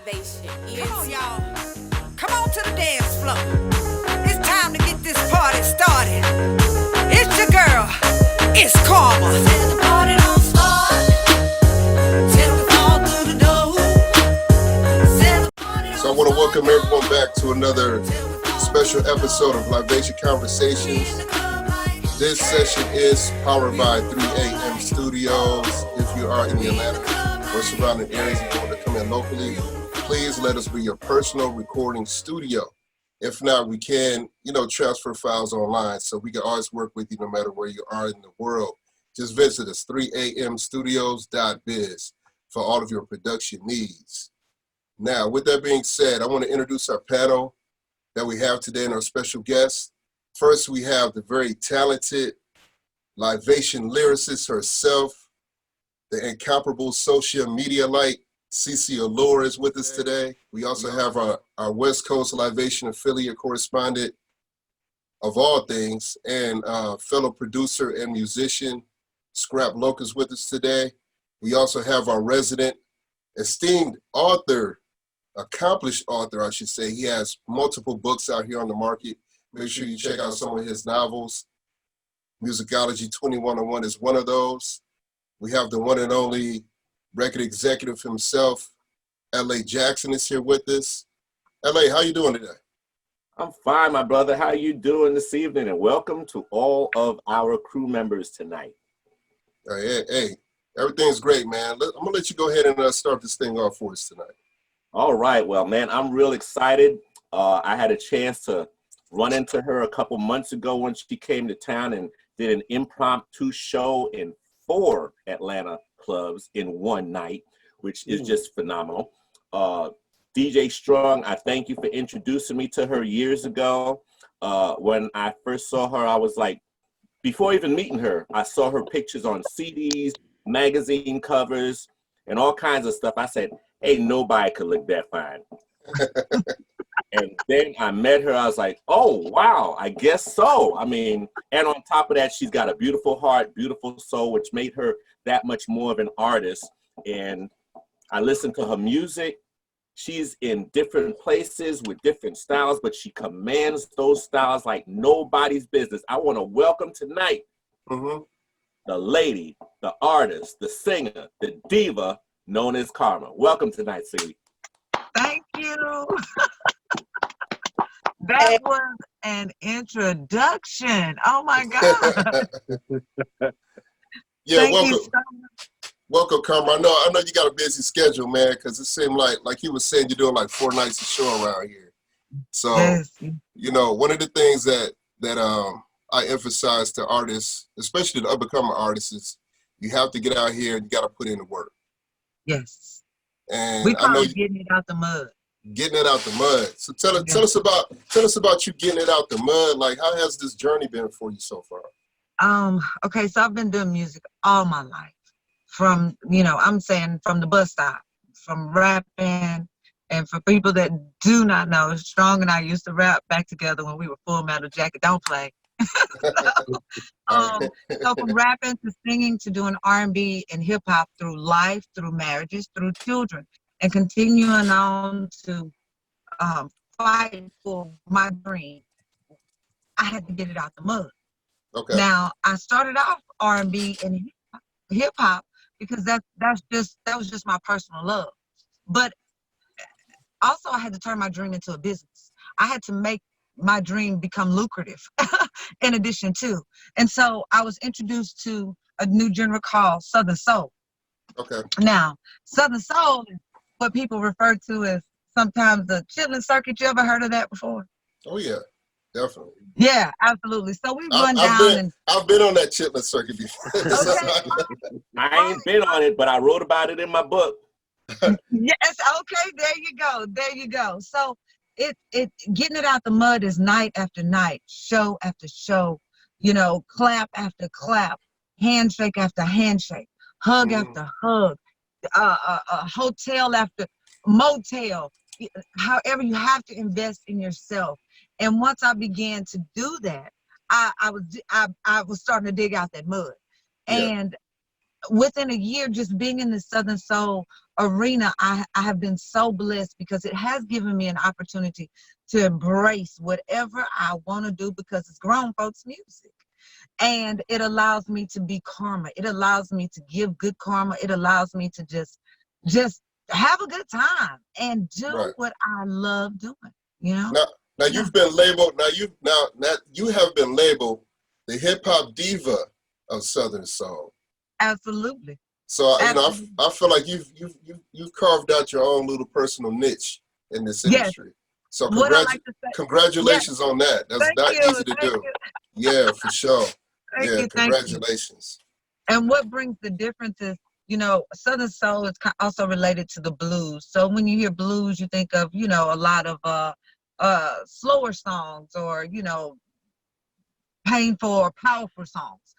Libation. Come on, y'all. Come on to the dance floor. It's time to get this party started. It's your girl. It's Karma. Till the party don't start. Till we fall through the door. So I want to welcome everyone back to another special episode of Libation Conversations. This session is powered by 3 a.m. Studios. If you are in the Atlanta or surrounding areas and you want to come in locally, please let us be your personal recording studio. If not, we can, transfer files online, so we can always work with you no matter where you are in the world. Just visit us, 3amstudios.biz, for all of your production needs. Now, with that being said, I want to introduce our panel that we have today and our special guests. First, we have the very talented Libation lyricist herself, the incomparable social media light, CECE Allure is with us today. We also have our West Coast Libation affiliate correspondent of all things and fellow producer and musician, Scrapp is with us today. We also have our resident esteemed author, accomplished author, I should say. He has multiple books out here on the market. Make sure you check out some of his novels. Musicology 2101 is one of those. We have the one and only record executive himself, LA Jackson is here with us. LA, how you doing today? I'm fine, my brother. How are you doing this evening? And welcome to all of our crew members tonight. Hey, everything's great, man. I'm going to let you go ahead and start this thing off for us tonight. All right. Well, man, I'm real excited. I had a chance to run into her a couple months ago when she came to town and did an impromptu show in 4 Atlanta clubs in one night, which is just phenomenal. DJ Strong, I thank you for introducing me to her years ago. When I first saw her, I was like, before even meeting her, I saw her pictures on CDs, magazine covers, and all kinds of stuff. I said, ain't nobody could look that fine. And then I met her, I was like, oh, wow, I guess so. I mean, and on top of that, she's got a beautiful heart, beautiful soul, which made her that much more of an artist. And I listened to her music. She's in different places with different styles, but she commands those styles like nobody's business. I want to welcome tonight the lady, the artist, the singer, the diva known as Karma. Welcome tonight, Siri. Thank you. That was an introduction. Oh my God. Yeah, Thank welcome. you so much. Welcome, Karma. I know you got a busy schedule, man, because it seemed like you were saying you're doing like 4 nights of show around here. So, Yes. One of the things that I emphasize to artists, especially the up-and-coming artists, is you have to get out here and you got to put in the work. Yes. And We I call know it getting it out the mud. getting it out the mud. So tell us about you getting it out the mud. Like, how has this journey been for you so far? Okay, so I've been doing music all my life. From, I'm saying from the bus stop, from rapping, and for people that do not know, Strong and I used to rap back together when we were Full Metal Jacket. Don't play. So from rapping to singing to doing R&B and hip hop through life, through marriages, through children, and continuing on to fight for my dream, I had to get it out the mud. Okay. Now I started off R&B and hip hop because that was just my personal love, but also I had to turn my dream into a business. I had to make my dream become lucrative in addition to. And so I was introduced to a new genre called Southern Soul. Okay. Now, Southern Soul is what people refer to as sometimes the chitlin circuit. You ever heard of that before? Oh yeah, definitely. Yeah, absolutely. So we run I've been on that chitlin circuit before. Okay. I ain't been on it, but I wrote about it in my book. Yes, okay, there you go. So it getting it out the mud is night after night, show after show, clap after clap, handshake after handshake, hug after hug, hotel after motel. However, you have to invest in yourself. And once I began to do that, I was starting to dig out that mud. Yeah. And within a year, just being in the Southern Soul arena, I have been so blessed because it has given me an opportunity to embrace whatever I want to do because it's grown folks music. And it allows me to be karma. It allows me to give good karma. It allows me to just have a good time and do what I love doing, you know? Now you've been labeled, now you have been labeled the hip hop diva of Southern Soul. Absolutely. So Absolutely. you know, I feel like you've carved out your own little personal niche in this industry. So congratulations on that. That's not easy to do. Yeah, for sure. Congratulations. And what brings the difference is, you know, Southern Soul is also related to the blues. So when you hear blues, you think of, you know, a lot of slower songs or, you know, painful or powerful songs.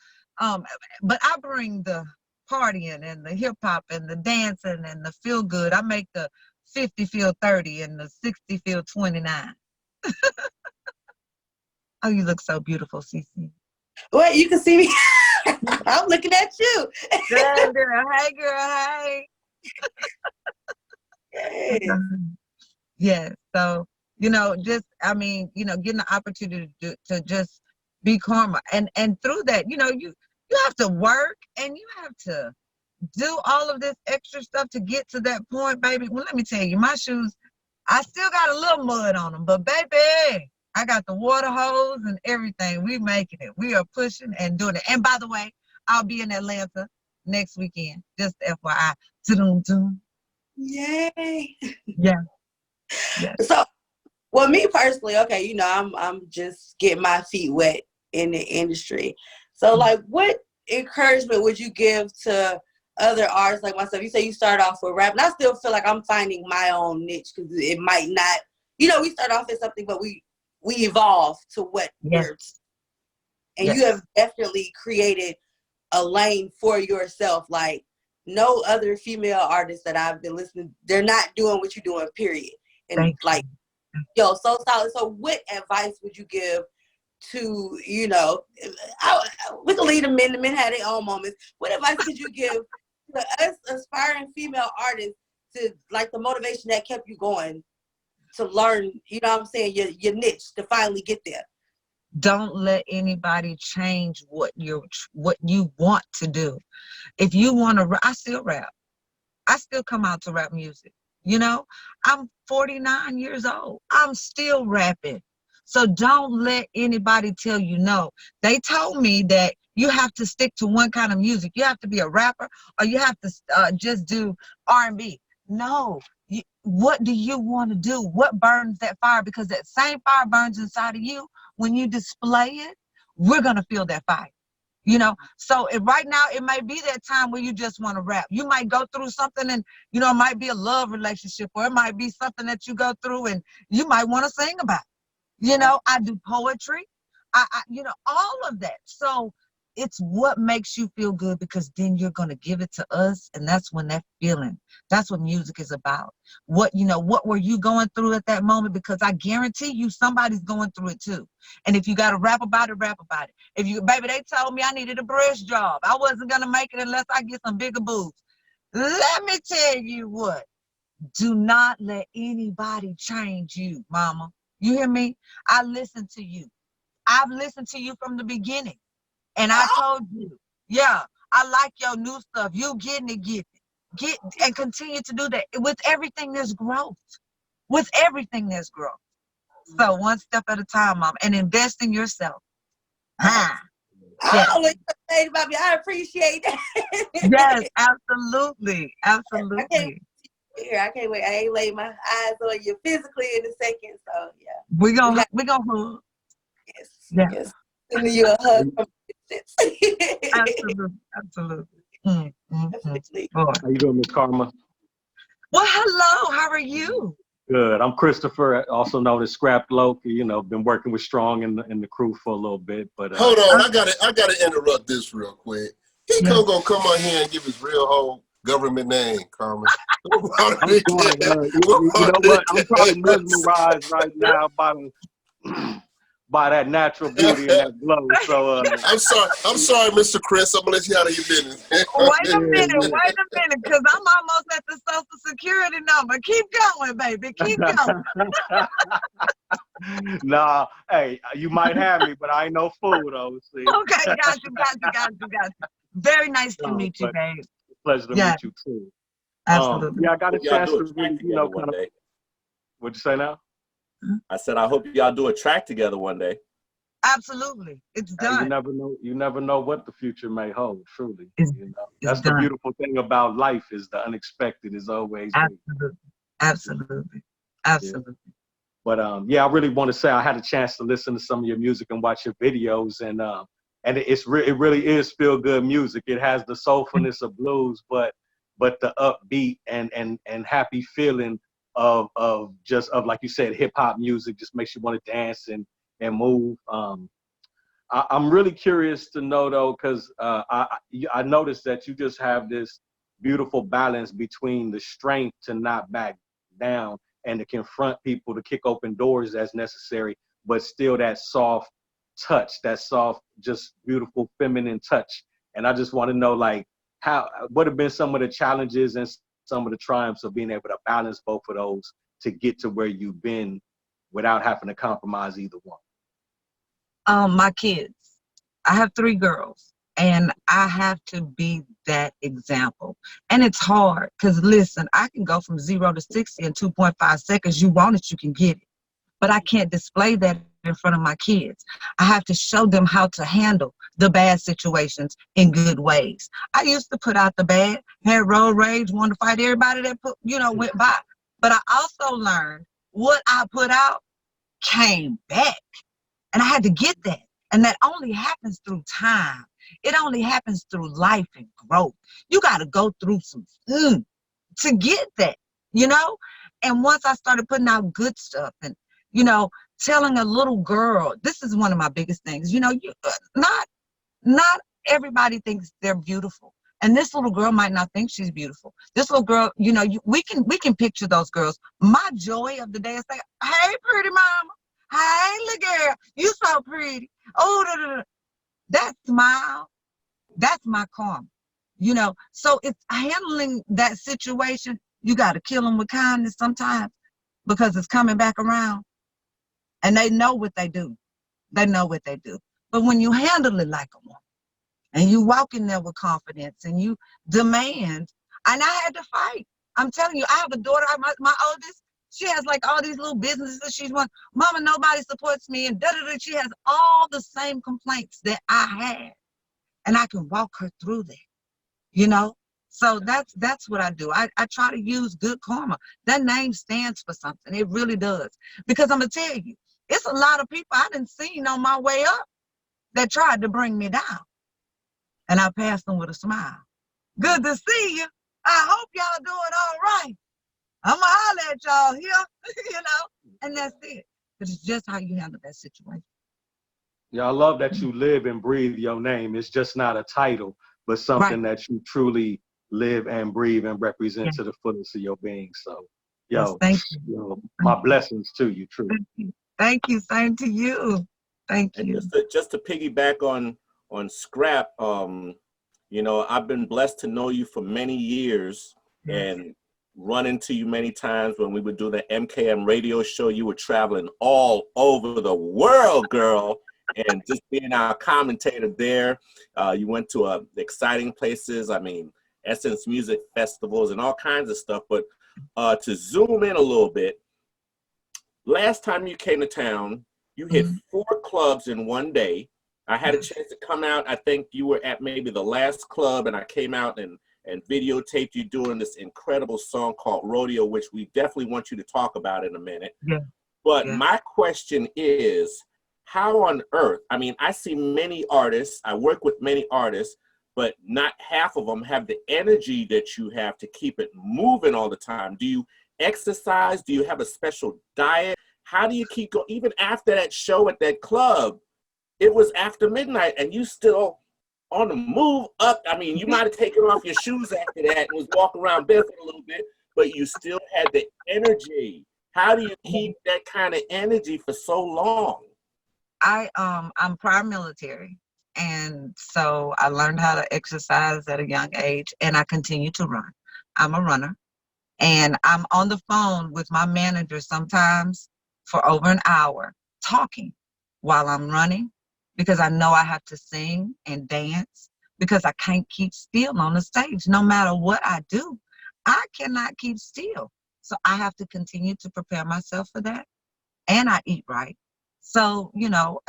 But I bring the partying and the hip hop and the dancing and the feel good. I make the 50 feel 30 and the 60 feel 29. Oh, you look so beautiful, CeCe. Wait, you can see me. I'm looking at you. Girl, hey, girl, hey. Yeah. So, you know, just, I mean, you know, getting the opportunity to just be karma. And through that, you know, you have to work and you have to do all of this extra stuff to get to that point, baby. Well, let me tell you, my shoes, I still got a little mud on them, but baby, I got the water hose and everything. We making it. We are pushing and doing it. And by the way, I'll be in Atlanta next weekend. Just FYI. Yay. Yeah. So, well, me personally, okay, you know, I'm just getting my feet wet in the industry. So, like, what encouragement would you give to other artists like myself? You say you start off with rap, and I still feel like I'm finding my own niche because it might not, you know, we start off as something, but we evolve to what works. And you have definitely created a lane for yourself. Like, no other female artists that I've been listening, they're not doing what you're doing, period. And like, yo, so solid. So what advice would you give to, you know, we can leave the men had their own moments. What advice could you give to us aspiring female artists to, like, the motivation that kept you going to learn, you know what I'm saying, your niche to finally get there? Don't let anybody change what you want to do. If you want to, I still rap. I still come out to rap music. You know, I'm 49 years old. I'm still rapping. So don't let anybody tell you no. They told me that you have to stick to one kind of music. You have to be a rapper or you have to just do R&B. No. What do you want to do? What burns that fire? Because that same fire burns inside of you. When you display it, we're going to feel that fire. You know, so right now it might be that time where you just want to rap. You might go through something and, you know, it might be a love relationship or it might be something that you go through and you might want to sing about. You know, I do poetry, I you know, all of that. So it's what makes you feel good because then you're going to give it to us. And that's when that feeling, that's what music is about. What, you know, what were you going through at that moment? Because I guarantee you somebody's going through it too. And if you got to rap about it, rap about it. If you, baby, they told me I needed a breast job. I wasn't going to make it unless I get some bigger boobs. Let me tell you what, do not let anybody change you, mama. You hear me? I listen to you. I've listened to you from the beginning. And I told you, yeah, I like your new stuff. You getting it, get and continue to do that. With everything there's growth. With everything there's growth. So one step at a time, mom, and invest in yourself. Yes. I appreciate that. Yes, absolutely. Absolutely. I can't wait. I ain't laid my eyes on you physically in a second. So yeah. We're gonna hug. Yes. Yeah. Yes. Sending you a hug from Absolutely. Definitely. How you doing, Miss Karma? Well, hello. How are you? Good. I'm Christopher, also known as Scrapp Loki. You know, been working with Strong in the crew for a little bit. But hold on, I gotta interrupt this real quick. He gonna come on here and give his real whole government name, Karma. I'm sorry, you know what? I'm probably mesmerized right now by by that natural beauty and that glow. So I'm sorry, Mr. Chris. I'm gonna let you out of your business. Wait a minute, because I'm almost at the Social Security number. Keep going, baby. Keep going. Nah, hey, you might have me, but I ain't no fool though. See? Okay, got you. Very nice to meet you, But babe. pleasure to meet you too. Absolutely. Yeah, I got a Y'all chance do to a track really, together one kind of. day. What'd you say now? I said, I hope y'all do a track together one day. Absolutely. It's done. You never know what the future may hold, truly. It's That's done. the beautiful thing about life, is the unexpected is always great. Absolutely. Yeah. But yeah, I really want to say I had a chance to listen to some of your music and watch your videos, and it really is feel good music. It has the soulfulness of blues, but the upbeat and happy feeling of like you said, hip hop music just makes you want to dance and move. I'm really curious to know though, because I noticed that you just have this beautiful balance between the strength to not back down and to confront people, to kick open doors as necessary, but still that soft touch, that soft, just beautiful feminine touch. And I just want to know, like, what have been some of the challenges and some of the triumphs of being able to balance both of those to get to where you've been without having to compromise either one? My kids. I have 3 girls, and I have to be that example. And it's hard, because listen, I can go from 0 to 60 in 2.5 seconds. You want it, you can get it. But I can't display that in front of my kids. I have to show them how to handle the bad situations in good ways. I used to put out the bad, had road rage, wanted to fight everybody that went by. But I also learned what I put out came back. And I had to get that. And that only happens through time. It only happens through life and growth. You got to go through some to get that, And once I started putting out good stuff and, telling a little girl, this is one of my biggest things, not everybody thinks they're beautiful. And this little girl might not think she's beautiful. This little girl, we can picture those girls. My joy of the day is like, hey, pretty mama. Hey, look, girl, you so pretty. Oh, that smile, that's my karma. So it's handling that situation. You got to kill them with kindness sometimes, because it's coming back around. And they know what they do. They know what they do. But when you handle it like a woman, and you walk in there with confidence, and you demand, and I had to fight. I'm telling you, I have a daughter, my oldest, she has like all these little businesses she's run. Mama, nobody supports me, and da-da-da. She has all the same complaints that I had. And I can walk her through that, So that's what I do. I try to use good karma. That name stands for something. It really does. Because I'm going to tell you, it's a lot of people I didn't see on my way up that tried to bring me down. And I passed them with a smile. Good to see you. I hope y'all doing all right. I'm going to holler at y'all here, and that's it. But it's just how you handle that situation. Yeah, I love that you live and breathe your name. It's just not a title, but something that you truly live and breathe and represent to the fullest of your being. So, thank you. My blessings to you, truly. Thank you. Same to you. Thank you. Just to piggyback on Scrapp, I've been blessed to know you for many years and run into you many times when we would do the MKM radio show. You were traveling all over the world, girl, and just being our commentator there. You went to exciting places. I mean, Essence Music Festivals and all kinds of stuff. But to zoom in a little bit, last time you came to town, you hit 4 clubs in one day. I had a chance to come out. I think you were at maybe the last club, and I came out and videotaped you doing this incredible song called Rodeo, which we definitely want you to talk about in a minute. But my question is, how on earth, I mean, I see many artists, I work with many artists, but not half of them have the energy that you have to keep it moving all the time. Do you exercise? Do you have a special diet? How do you keep going? Even after that show at that club, it was after midnight and you still on the move up. I mean, you might have taken off your shoes after that and was walking around barefoot a little bit, but you still had the energy. How do you keep that kind of energy for so long? I'm prior military, and so I learned how to exercise at a young age, and I continue to run. I'm a runner, and I'm on the phone with my manager sometimes for over an hour talking while I'm running, because I know I have to sing and dance, because I can't keep still on the stage. No matter what I do, I cannot keep still. So I have to continue to prepare myself for that, and I eat right. So, you know,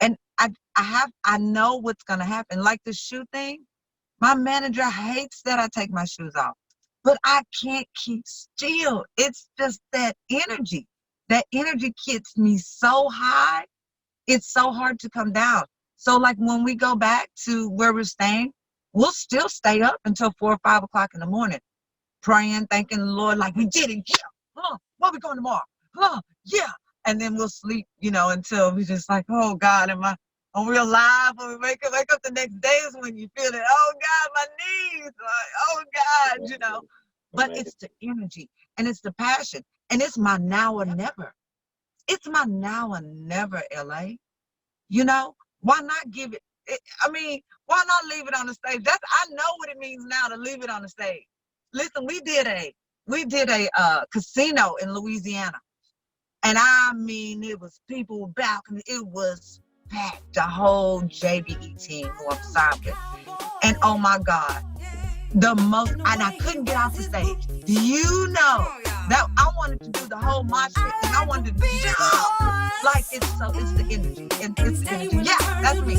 and I know what's gonna happen. Like the shoe thing, my manager hates that I take my shoes off, but I can't keep still. It's just that energy. That energy gets me so high, it's so hard to come down. So like when we go back to where we're staying, we'll still stay up until 4 or 5 o'clock in the morning, praying, thanking the Lord, like we did it, yeah. Where we going tomorrow? Yeah. And then we'll sleep, you know, until we just like, oh God, are we alive? When we wake up the next day is when you feel it. Oh God, my knees. Oh God, you know. But it's the energy, and it's the passion, and it's my now or never. It's my now or never, LA. You know, why not give it, I mean, why not leave it on the stage? I know what it means now to leave it on the stage. Listen, we did a casino in Louisiana. And I mean, it was people balcony. It was packed, the whole JBE team who I'm signed with. And oh my God, and I couldn't get off the stage. Do you know that I wanted to do the whole mosh pit, and I wanted to jump? Like it's the energy, and it's the energy. Yeah, that's me.